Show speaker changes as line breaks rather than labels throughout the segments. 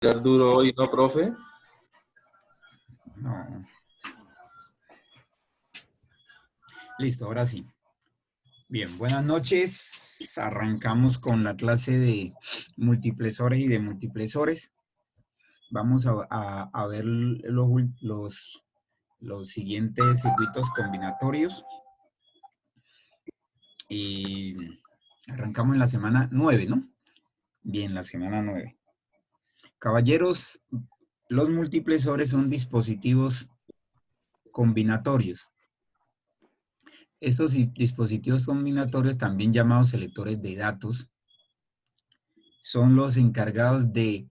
Tirar duro hoy, ¿no, profe?
No. Listo, ahora sí. Bien, buenas noches. Arrancamos con la clase de multiplexores y de multiplexores. Vamos a ver los siguientes circuitos combinatorios. Y arrancamos en la semana 9, ¿no? Bien, la semana 9. Caballeros, los multiplexores son dispositivos combinatorios. Estos dispositivos combinatorios, también llamados selectores de datos, son los encargados de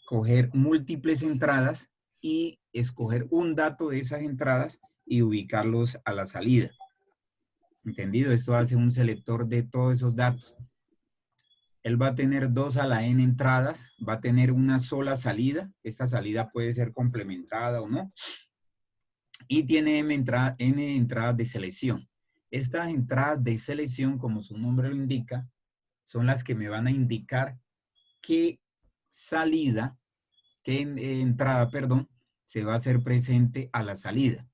coger múltiples entradas y escoger un dato de esas entradas y ubicarlos a la salida. ¿Entendido? Esto hace un selector de todos esos datos. Él va a tener 2 a la n entradas, va a tener una sola salida. Esta salida puede ser complementada o no. Y tiene n entradas de selección. Estas entradas de selección, como su nombre lo indica, son las que me van a indicar qué salida, qué entrada, perdón, se va a hacer presente a la salida.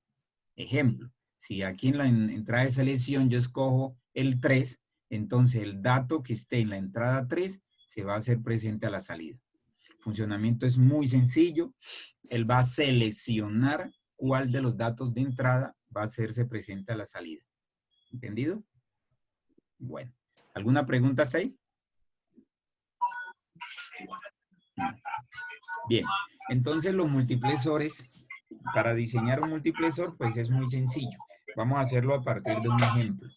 Ejemplo, si aquí en la entrada de selección yo escojo el 3, entonces el dato que esté en la entrada 3 se va a hacer presente a la salida. El funcionamiento es muy sencillo. Él va a seleccionar cuál de los datos de entrada va a hacerse presente a la salida. ¿Entendido? Bueno, ¿alguna pregunta hasta ahí? No. Bien, entonces los multiplexores, para diseñar un multiplexor, pues es muy sencillo. Vamos a hacerlo a partir de un ejemplo.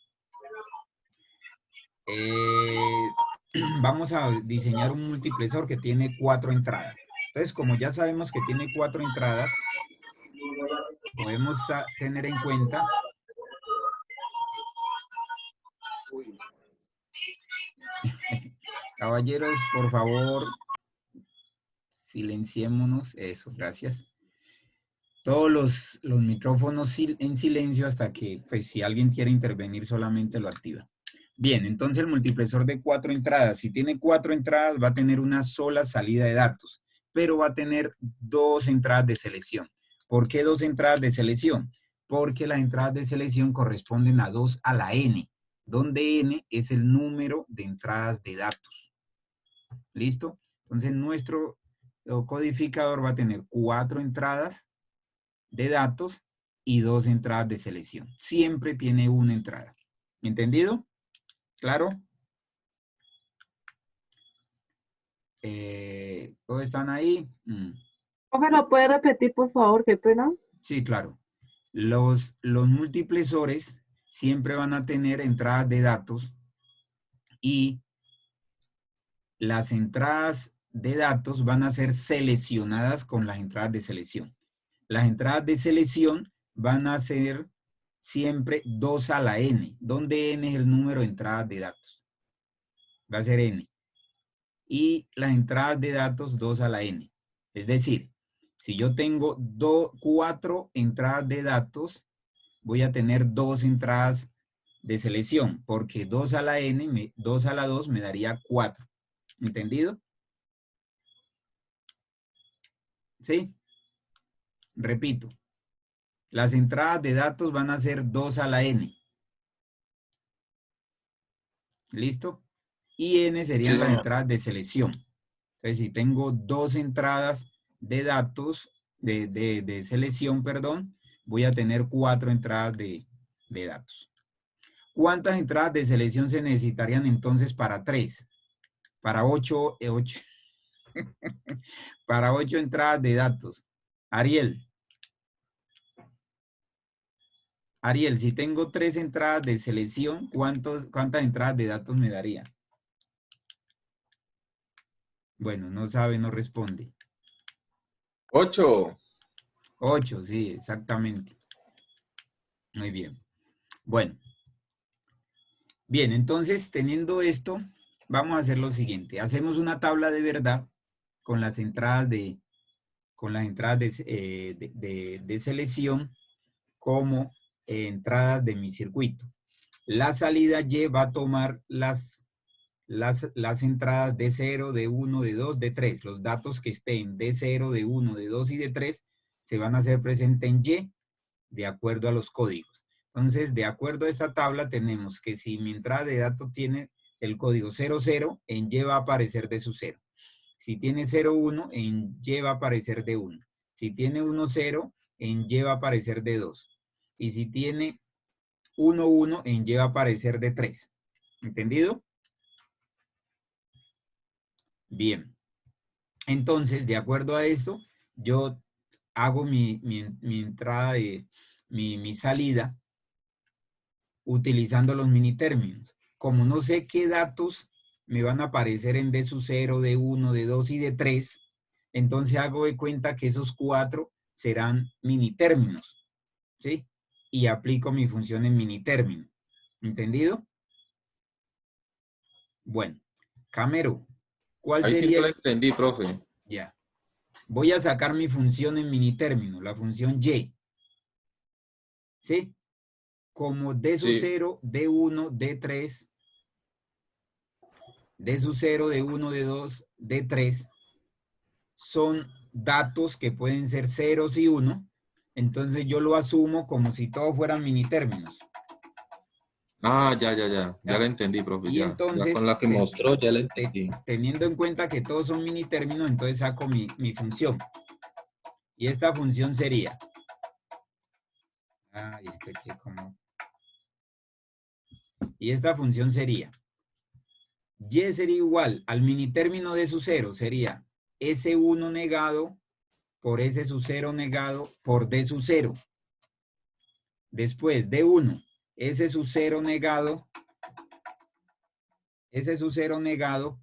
Vamos a diseñar un multiplexor que tiene 4 entradas. Entonces, como ya sabemos que tiene 4 entradas, podemos tener en cuenta caballeros, por favor, silenciémonos. Eso, gracias. Todos los micrófonos en silencio hasta que, pues, si alguien quiere intervenir, solamente lo activa. Bien, entonces el multiplexor de 4 entradas, si tiene 4 entradas, va a tener una sola salida de datos, pero va a tener 2 entradas de selección. ¿Por qué 2 entradas de selección? Porque las entradas de selección corresponden a 2 a la n, donde n es el número de entradas de datos. ¿Listo? Entonces nuestro codificador va a tener 4 entradas de datos y 2 entradas de selección. Siempre tiene una entrada. ¿Entendido? ¿Claro? ¿Todos están ahí?
¿Me lo puede repetir, por favor? Qué pena.
Sí, claro. Los multiplexores siempre van a tener entradas de datos y las entradas de datos van a ser seleccionadas con las entradas de selección. Las entradas de selección van a ser siempre 2 a la n, donde n es el número de entradas de datos. Va a ser n. Y las entradas de datos 2 a la n. Es decir, si yo tengo 4 entradas de datos, voy a tener 2 entradas de selección, porque 2 a la n, 2 a la 2 me daría 4. ¿Entendido? ¿Sí? Repito. Las entradas de datos van a ser 2 a la n. ¿Listo? Y n serían las entradas de selección. Entonces, si tengo 2 entradas de datos, de selección, perdón, voy a tener 4 entradas de datos. ¿Cuántas entradas de selección se necesitarían entonces para 3? Para 8 para 8 entradas de datos. Ariel, si tengo 3 entradas de selección, ¿cuántas entradas de datos me daría? Bueno, no sabe, no responde.
8.
8, sí, exactamente. Muy bien. Bueno. Bien, entonces, teniendo esto, vamos a hacer lo siguiente. Hacemos una tabla de verdad con las entradas de selección como entradas de mi circuito. La salida Y va a tomar las las entradas de 0, de 1, de 2, de 3. Los datos que estén de 0, de 1, de 2 y de 3 se van a hacer presentes en Y de acuerdo a los códigos. Entonces, de acuerdo a esta tabla, tenemos que si mi entrada de datos tiene el código 00, en Y va a aparecer de su 0. Si tiene 01, en Y va a aparecer de 1. Si tiene 10, en Y va a aparecer de 2. Y si tiene 11, en Y va a aparecer de 3. ¿Entendido? Bien. Entonces, de acuerdo a esto, yo hago mi entrada de mi salida utilizando los mini términos. Como no sé qué datos me van a aparecer en D sub 0, D1, D2 y D3, entonces hago de cuenta que esos 4 serán mini términos, ¿sí? Y aplico mi función en mini término. ¿Entendido? Bueno, Camero, ¿cuál
Ahí sí
sería?
no lo entendí, profe.
Ya. Voy a sacar mi función en mini término, la función Y. ¿Sí? Como D sub
Sí.
0, D1, D3, D sub 0, D1, D2, D3, son datos que pueden ser ceros y 1, entonces yo lo asumo como si todos fueran mini términos.
Ah, ya
Ya.
la entendí, profe,
Y
ya. Ya
entonces,
con la que mostró, ya la entendí.
teniendo en cuenta que todos son mini términos, entonces saco mi función. Y esta función sería... Y esta función sería... Y sería igual al mini término de su 0, sería S1 negado por S sub 0 negado por D sub 0. Después, D1, S sub 0 negado, S sub 0 negado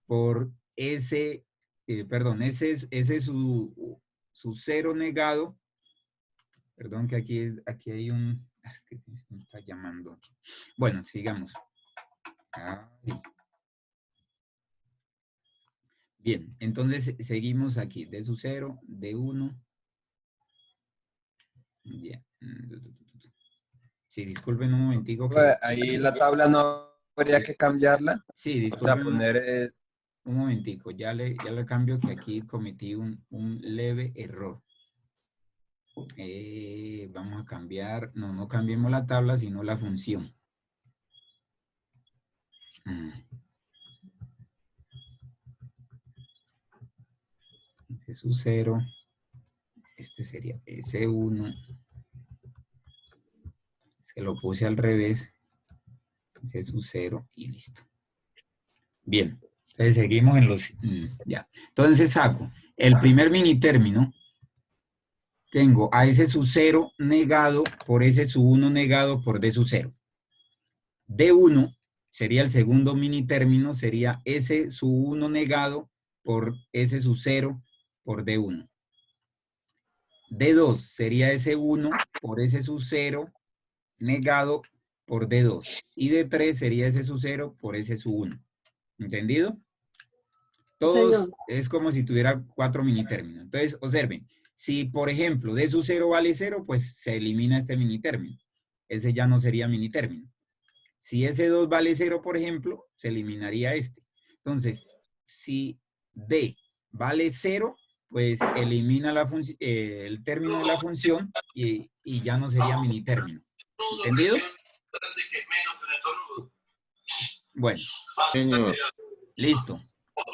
por S, S sub 0 negado, perdón que aquí hay un, es que me está llamando aquí. Bueno, sigamos. Bien, entonces seguimos aquí, D sub 0, D1. Bien. Sí, disculpen un momentico.
Ahí la tabla no habría que cambiarla.
Sí,
Para
disculpen
poner
un momentico. Ya le cambio que aquí cometí un leve error. Vamos a cambiar, no cambiemos la tabla, sino la función. Este es su 0. Este sería S1. Se lo puse al revés. Ese es su 0 y listo. Bien. Entonces seguimos en los... ya. Entonces saco el primer mini término. Tengo a S sub 0 negado por S sub 1 negado por D sub 0. D1 sería el segundo mini término, sería S sub 1 negado por S sub 0 por D1. D2 sería S1 por S sub 0 negado por D2. Y D3 sería S sub 0 por S sub 1. ¿Entendido? Todos es como si tuviera 4 mini términos. Entonces, observen, si por ejemplo D sub 0 vale 0, pues se elimina este mini término. Ese ya no sería mini término. Si S2 vale 0, por ejemplo, se eliminaría este. Entonces, si D vale 0, pues elimina el término de la función y ya no sería mini término. ¿Entendido? Bueno.
Señor.
Listo.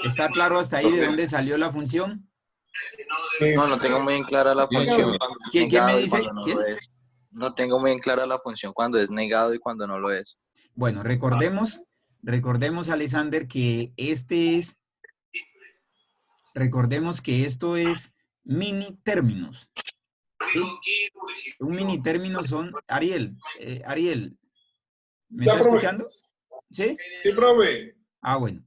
¿Está claro hasta ahí de dónde salió la función?
No tengo muy bien clara la función.
¿Quién me dice? ¿Quién?
No tengo muy bien clara la función cuando es negado y cuando no lo es.
Bueno, recordemos, Alexander, que recordemos que esto es mini términos. ¿Sí? Un mini término son, Ariel, ¿me está escuchando? ¿Sí?
Sí, profe.
Ah, bueno.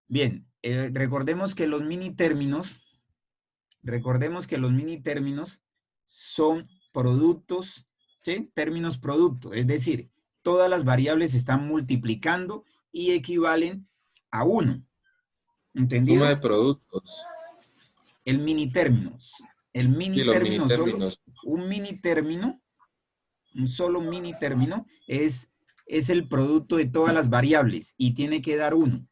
Bien, recordemos que los mini términos son productos, ¿sí? Términos producto, es decir, todas las variables se están multiplicando y equivalen a 1. ¿Entendido?
Suma de productos.
El mini términos. El mini
Sí, los
término
mini términos.
solo, un mini término, un solo mini término es es el producto de todas las variables y tiene que dar 1.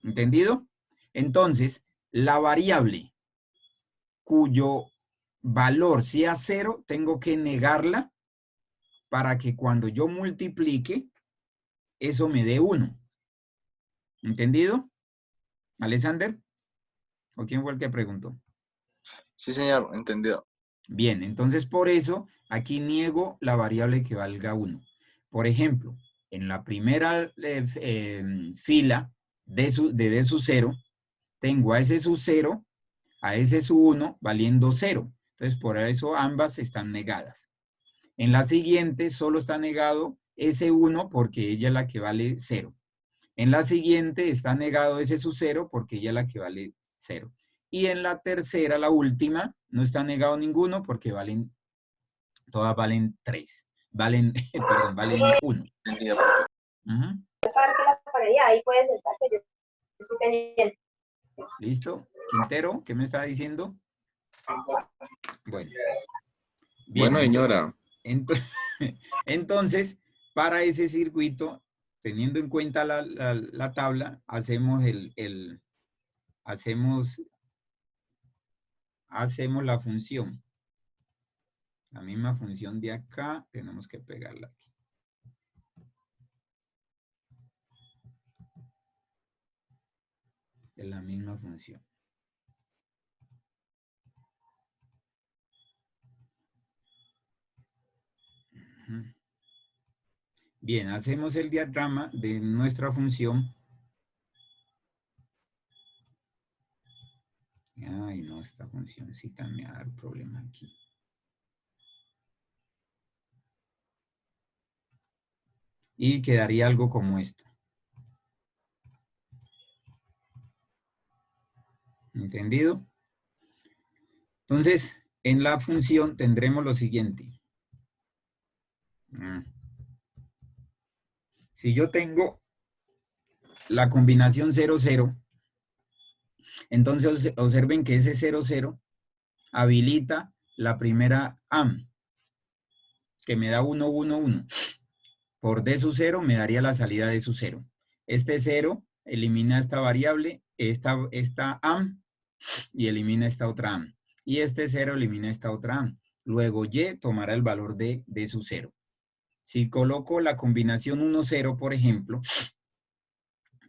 ¿Entendido? Entonces, la variable cuyo valor sea 0, tengo que negarla para que cuando yo multiplique, eso me dé 1. ¿Entendido? ¿Alexander? ¿O quién fue el que preguntó?
Sí, señor, entendido.
Bien, entonces por eso aquí niego la variable que valga 1. Por ejemplo, en la primera fila de D sub 0, tengo a S sub 0, a S sub 1 valiendo 0. Entonces por eso ambas están negadas. En la siguiente solo está negado S1 porque ella es la que vale 0. En la siguiente está negado S sub 0 porque ella es la que vale 0. Y en la tercera, la última, no está negado ninguno porque todas valen 3. Perdón, valen 1.
Entendido, profe.
Ahí puedes estar, que yo estoy pendiente.
¿Listo? Quintero, ¿qué me está diciendo? Bueno. Bien,
Bueno, señora.
entonces, para ese circuito, teniendo en cuenta la tabla, hacemos hacemos la función. La misma función de acá, tenemos que pegarla aquí. Es la misma función. Bien, hacemos el diagrama de nuestra función. Ay, no, esta funcióncita me va a dar problema aquí. Y quedaría algo como esto. ¿Entendido? Entonces, en la función tendremos lo siguiente. Si yo tengo la combinación 0, 0, entonces observen que ese 0, 0 habilita la primera AM, que me da 1, 1, 1. Por D sub 0 me daría la salida de sub 0. Este 0 elimina esta variable, esta AM, y elimina esta otra AM. Y este 0 elimina esta otra AM. Luego Y tomará el valor de D sub 0. Si coloco la combinación 1, 0, por ejemplo,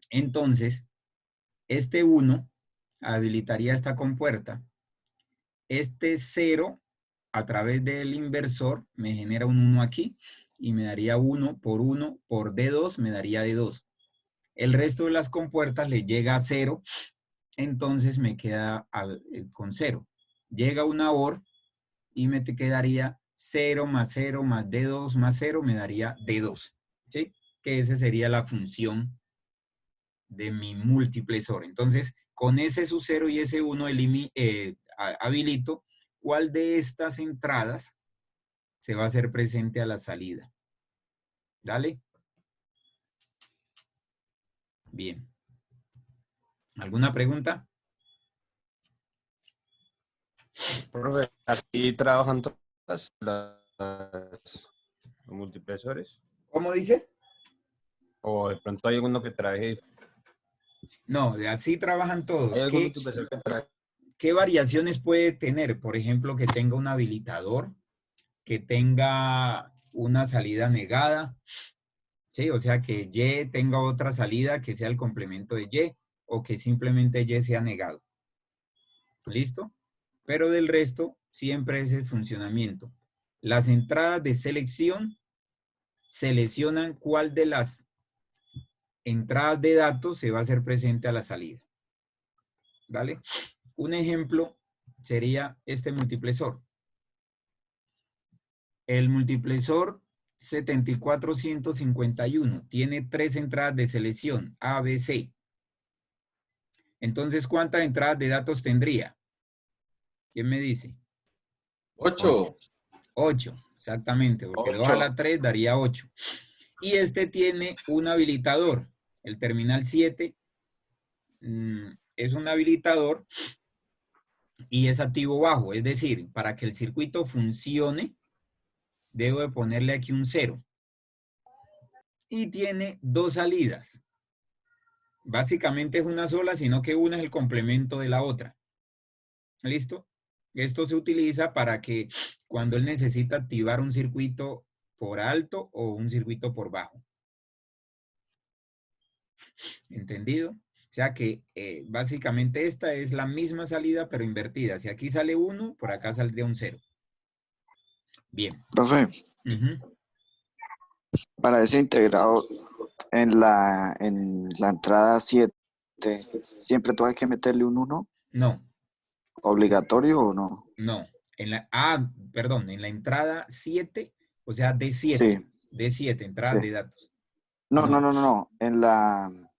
entonces este 1 habilitaría esta compuerta. Este 0 a través del inversor me genera un 1 aquí y me daría 1 por D2 me daría D2. El resto de las compuertas le llega a 0, entonces me queda con 0. Llega una OR y me quedaría 0 más 0 más D2 más 0 me daría D2. ¿Sí? Que esa sería la función de mi multiplexor. Entonces, con ese sub 0 y ese 1 habilito cuál de estas entradas se va a hacer presente a la salida. ¿Dale? Bien. ¿Alguna pregunta?
Profe, aquí trabajan todas los multiplexores.
¿Cómo dice?
O de pronto hay alguno que trabaje.
No, así trabajan todos.
¿Hay algún multiplexor que trabaje?
¿Qué variaciones puede tener? Por ejemplo, que tenga un habilitador, que tenga una salida negada, ¿sí? O sea, que Y tenga otra salida que sea el complemento de Y, o que simplemente Y sea negado. ¿Listo? Pero del resto, siempre es el funcionamiento. Las entradas de selección seleccionan cuál de las entradas de datos se va a hacer presente a la salida. ¿Vale? Un ejemplo sería este multiplexor. El multiplexor 74151 tiene 3 entradas de selección, A, B, C. Entonces, ¿cuántas entradas de datos tendría? ¿Quién me dice?
8.
8, exactamente, porque 2 a la 3 daría 8. Y este tiene un habilitador. El terminal 7 es un habilitador y es activo bajo. Es decir, para que el circuito funcione, debo de ponerle aquí un 0. y tiene dos salidas. Básicamente es una sola, sino que una es el complemento de la otra. ¿Listo? Esto se utiliza para que cuando él necesita activar un circuito por alto o un circuito por bajo. ¿Entendido? O sea que básicamente esta es la misma salida pero invertida. Si aquí sale 1, por acá saldría un 0. Bien.
Profe,
Ujú.
para ese integrado en la entrada 7, ¿siempre tú hay que meterle un 1
No,
obligatorio o no?
no. Perdón, en la entrada 7, o sea,
Sí,
D7, entrada
sí.
de datos.
No, no,
No.
no, no, no.
En Enable.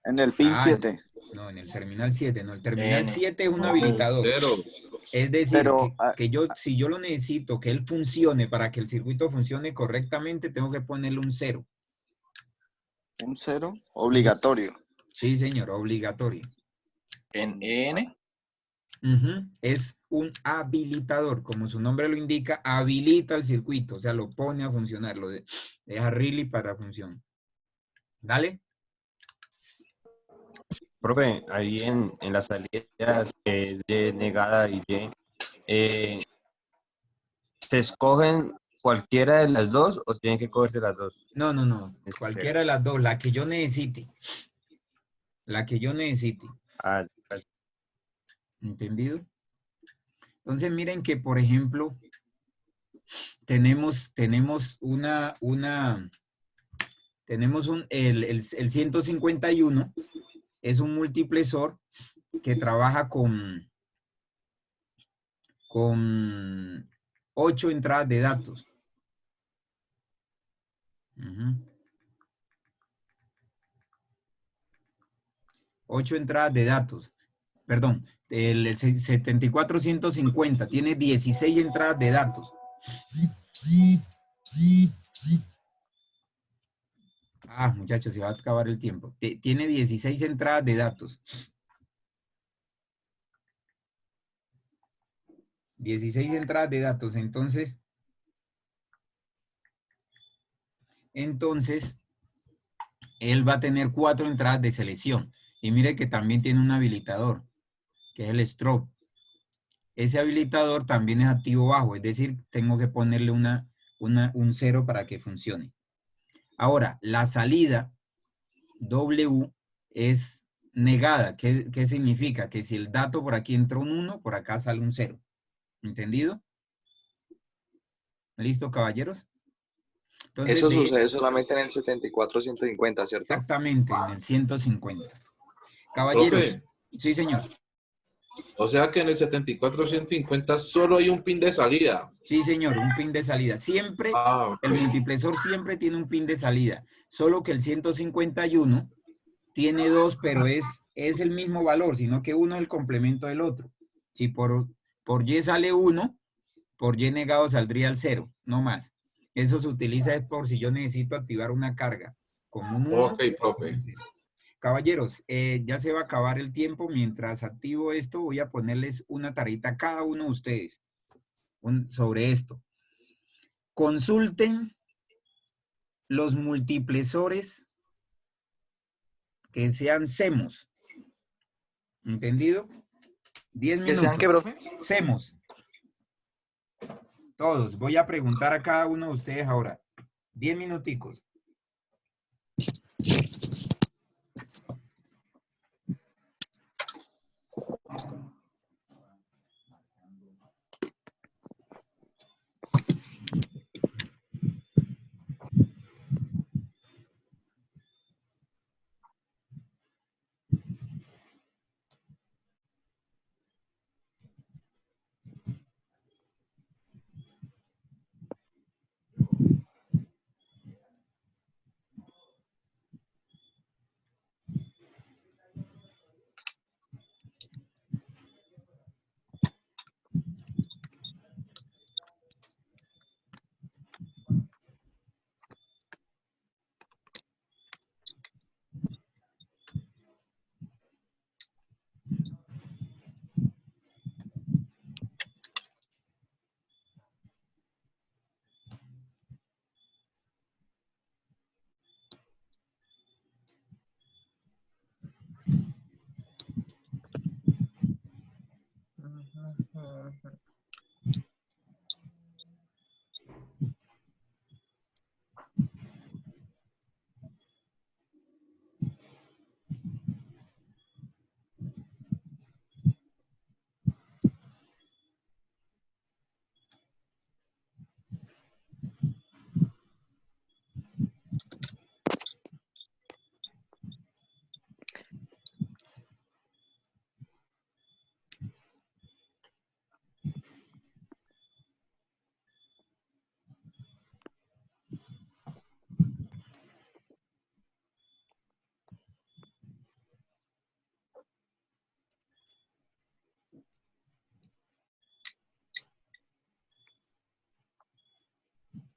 En el pin
Ah,
7.
no, en el terminal 7, no. El terminal
N.
7 es un
No,
habilitador.
0.
Es decir,
Pero
si yo lo necesito que él funcione para que el circuito funcione correctamente, tengo que ponerle un 0.
un 0 obligatorio.
Sí, señor, obligatorio.
En N.
Ujú. Es un habilitador, como su nombre lo indica, habilita el circuito, o sea, lo pone a funcionar, deja really para función. ¿Dale?
Profe, ahí en las salidas que es de negada y Y, eh, ¿se escogen cualquiera de las dos o tienen que cogerse las dos?
No, cualquiera de las dos, la que yo necesite. La que yo necesite.
Ah,
¿Entendido? Entonces, miren que, por ejemplo, tenemos el 151, es un multiplexor que trabaja con 8 entradas de datos. Ujú. 8 entradas de datos. Perdón, el 7450 tiene 16 entradas de datos. Muchachos, se va a acabar el tiempo. Tiene 16 entradas de datos. 16 entradas de datos. Entonces, él va a tener 4 entradas de selección. Y mire que también tiene un habilitador, que es el strobe. Ese habilitador también es activo bajo, es decir, tengo que ponerle un 0 para que funcione. Ahora, la salida W es negada. ¿Qué significa? Que si el dato por aquí entró un 1, por acá sale un 0. ¿Entendido? ¿Listo, caballeros? Entonces,
Eso sucede solamente en el 74-150, ¿cierto?
exactamente, en el 150. Caballeros,
Profe,
sí, señor.
o sea que en el 74-150 solo hay un pin de salida.
Sí, señor, un pin de salida. Siempre,
Ok.
el multiplexor siempre tiene un pin de salida. Solo que el 151 tiene 2, pero es el mismo valor, sino que uno es el complemento del otro. Si por Y sale 1, por Y negado saldría el 0, no más. Eso se utiliza es por si yo necesito activar una carga con un 1.
Ok, profe.
Caballeros, ya se va a acabar el tiempo. Mientras activo esto, voy a ponerles una tareita a cada uno de ustedes sobre esto. Consulten los multiplexores que sean CMOS. ¿Entendido? 10
¿Que sean qué,
minutos.
profe?
CMOS. Todos. Voy a preguntar a cada uno de ustedes ahora. 10 minuticos.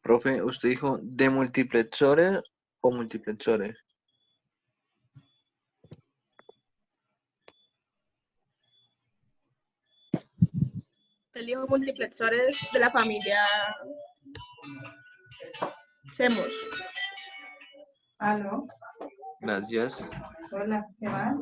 Profe, ¿usted dijo de multiplexores o multiplexores?
Elijo multiplexores de la familia CMOS.
Aló,
Gracias.
hola, ¿qué va?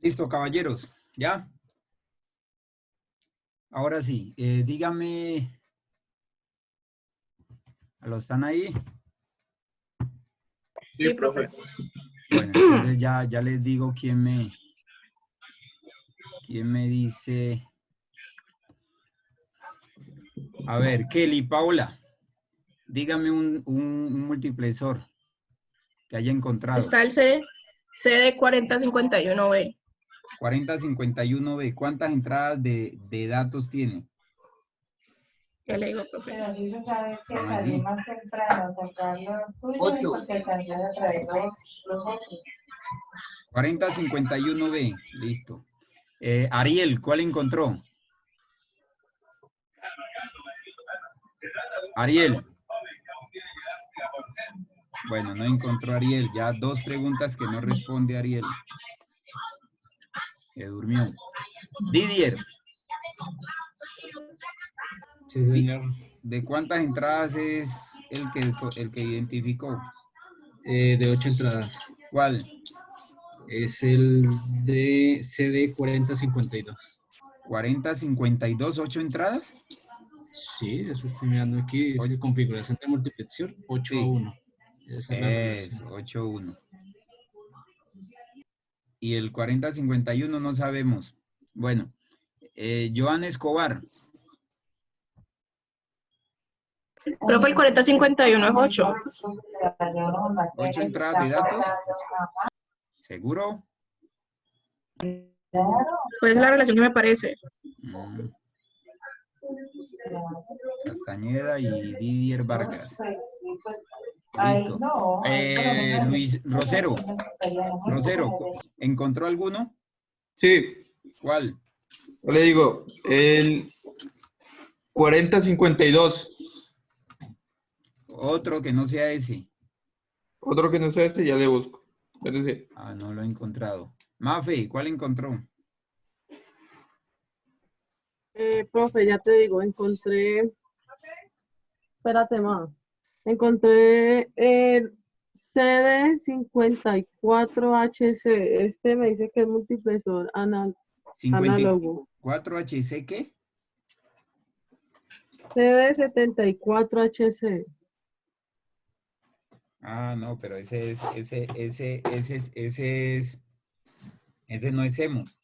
Listo, caballeros, ¿ya? Ahora sí, dígame, ¿lo están ahí?
Sí, profe.
Bueno, entonces ya les digo quién me dice. A ver, Kelly, Paola, dígame un multiplexor que haya encontrado.
Está el CD 4051B.
4051B, ¿cuántas entradas de datos tiene?
Ya le digo, profe.
Pero sí se sabe que
Ah,
salí
sí.
más temprano, sacar los suyos y porque alcancé a traer los otros.
4051B, listo. Ariel, ¿cuál encontró? Ariel. Bueno, no encontró Ariel. Ya 2 preguntas que no responde Ariel. Que durmió. Didier.
Sí, señor.
¿De cuántas entradas es el que identificó?
De 8 entradas.
¿Cuál?
Es el de CD 4052.
40-52, 8 entradas.
Sí, eso estoy mirando aquí. Dice configuración de multiplexor 8-1. Esa es la
Es
relación.
8-1. Y el 40-51 no sabemos. Bueno, Joan Escobar.
Profe, el 4051 es 8.
8 entradas de datos. ¿Seguro?
Pues es la relación que me parece.
Castañeda y Didier Vargas. Listo. Luis Rosero. Rosero, ¿encontró alguno?
Sí,
¿Cuál?
yo le digo, el 4052.
Otro que no sea ese.
Otro que no sea este, ya le busco. Espérese.
Ah, no lo he encontrado. Mafe, ¿cuál encontró?
Profe, ya te digo, encontré, espérate más, encontré el CD54HC, este me dice que es multiplexor análogo.
54HC, ¿qué?
CD74HC.
Ah, no, pero ese no es EMOS.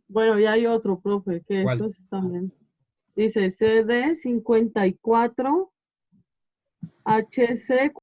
Bueno, ya hay otro, profe, que
¿Cuál?
estos también. Dice CD54HC